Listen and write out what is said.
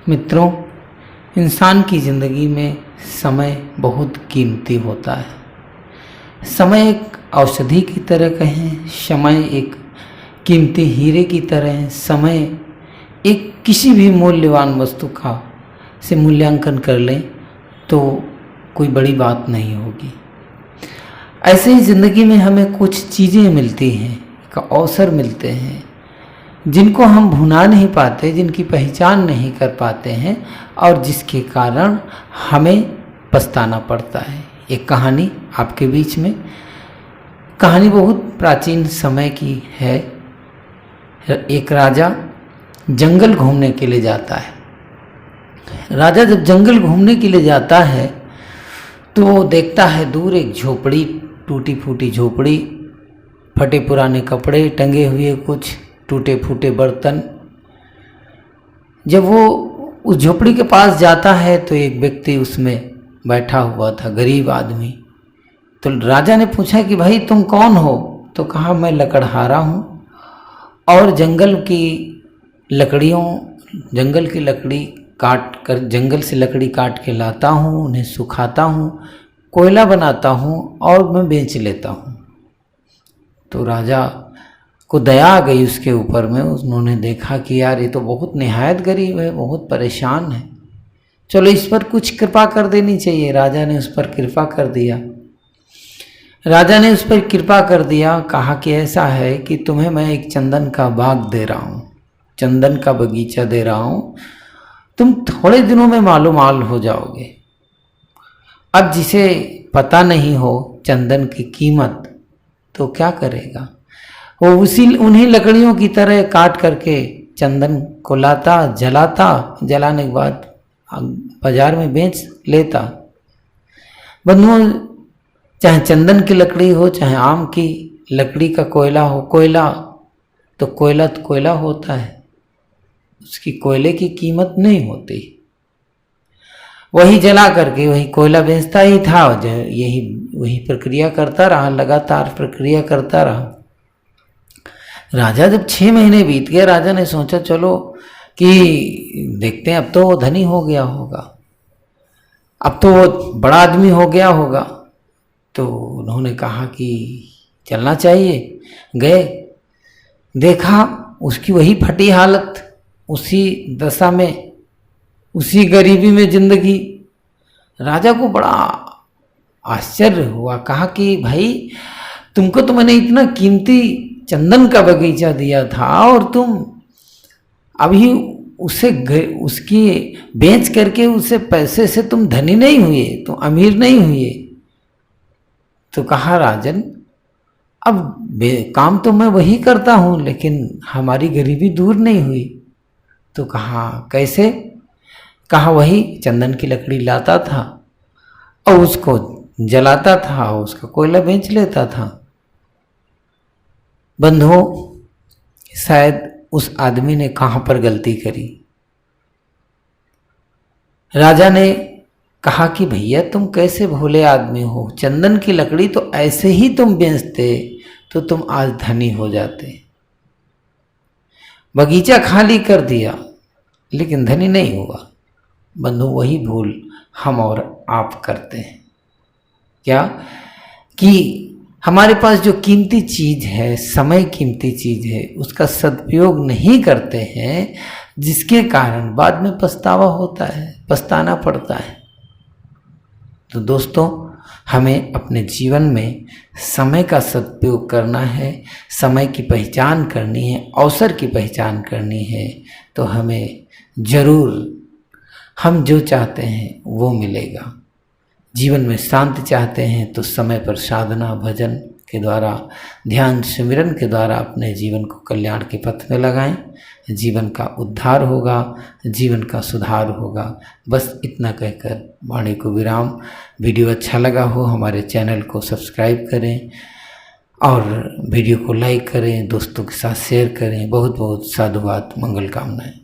मित्रों, इंसान की ज़िंदगी में समय बहुत कीमती होता है। समय एक औषधि की तरह कहें, समय एक कीमती हीरे की तरह है। समय एक किसी भी मूल्यवान वस्तु का से मूल्यांकन कर लें तो कोई बड़ी बात नहीं होगी। ऐसे ही ज़िंदगी में हमें कुछ चीज़ें मिलती हैं, का अवसर मिलते हैं जिनको हम भुना नहीं पाते, जिनकी पहचान नहीं कर पाते हैं और जिसके कारण हमें पछताना पड़ता है। एक कहानी आपके बीच में, कहानी बहुत प्राचीन समय की है। एक राजा जंगल घूमने के लिए जाता है। राजा जब जंगल घूमने के लिए जाता है तो वो देखता है दूर एक झोपड़ी, टूटी फूटी झोपड़ी, फटे पुराने कपड़े टंगे हुए, कुछ टूटे फूटे बर्तन। जब वो उस झोपड़ी के पास जाता है तो एक व्यक्ति उसमें बैठा हुआ था, गरीब आदमी। तो राजा ने पूछा कि भाई तुम कौन हो? तो कहा मैं लकड़हारा हूँ और जंगल की लकड़ी काट कर, जंगल से लकड़ी काट के लाता हूँ, उन्हें सुखाता हूँ, कोयला बनाता हूँ और मैं बेच लेता हूँ। तो राजा को दया आ गई उसके ऊपर में। उन्होंने देखा कि यार ये तो बहुत निहायत गरीब है, बहुत परेशान है, चलो इस पर कुछ कृपा कर देनी चाहिए। राजा ने उस पर कृपा कर दिया। कहा कि ऐसा है कि तुम्हें मैं एक चंदन का बाग दे रहा हूँ, चंदन का बगीचा दे रहा हूँ, तुम थोड़े दिनों में मालो माल हो जाओगे। अब जिसे पता नहीं हो चंदन की कीमत तो क्या करेगा? वो उन्हीं लकड़ियों की तरह काट करके चंदन को लाता, जलाता, जलाने के बाद बाजार में बेच लेता। बंधुओं, चाहे चंदन की लकड़ी हो, चाहे आम की लकड़ी का कोयला हो, कोयला तो कोयला होता है, उसकी कोयले की कीमत नहीं होती। वही जला करके वही कोयला बेचता ही था, वही प्रक्रिया करता रहा, लगातार प्रक्रिया करता रहा। राजा जब 6 महीने बीत गए, राजा ने सोचा चलो कि देखते हैं, अब तो वो धनी हो गया होगा, अब तो वो बड़ा आदमी हो गया होगा। तो उन्होंने कहा कि चलना चाहिए। गए, देखा उसकी वही फटी हालत, उसी दशा में, उसी गरीबी में जिंदगी। राजा को बड़ा आश्चर्य हुआ। कहा कि भाई तुमको तो मैंने इतना कीमती चंदन का बगीचा दिया था और तुम अभी उसकी बेच करके उसे पैसे से तुम धनी नहीं हुए, तुम अमीर नहीं हुए। तो कहा राजन, अब काम तो मैं वही करता हूँ लेकिन हमारी गरीबी दूर नहीं हुई। तो कहा कैसे? कहा वही चंदन की लकड़ी लाता था और उसको जलाता था, उसका कोयला बेच लेता था। बंधुओं, शायद उस आदमी ने कहाँ पर गलती करी। राजा ने कहा कि भैया तुम कैसे भोले आदमी हो, चंदन की लकड़ी तो ऐसे ही तुम बेचते तो तुम आज धनी हो जाते। बगीचा खाली कर दिया लेकिन धनी नहीं हुआ। बंधु, वही भूल हम और आप करते हैं। क्या कि हमारे पास जो कीमती चीज़ है, समय कीमती चीज़ है, उसका सदुपयोग नहीं करते हैं, जिसके कारण बाद में पछतावा होता है, पछताना पड़ता है। तो दोस्तों, हमें अपने जीवन में समय का सदुपयोग करना है, समय की पहचान करनी है, अवसर की पहचान करनी है, तो हमें ज़रूर हम जो चाहते हैं वो मिलेगा। जीवन में शांति चाहते हैं तो समय पर साधना, भजन के द्वारा, ध्यान, सिमरन के द्वारा अपने जीवन को कल्याण के पथ में लगाएं। जीवन का उद्धार होगा, जीवन का सुधार होगा। बस इतना कहकर वाणी को विराम। वीडियो अच्छा लगा हो हमारे चैनल को सब्सक्राइब करें और वीडियो को लाइक करें, दोस्तों के साथ शेयर करें। बहुत बहुत साधुवाद, मंगल कामनाएं।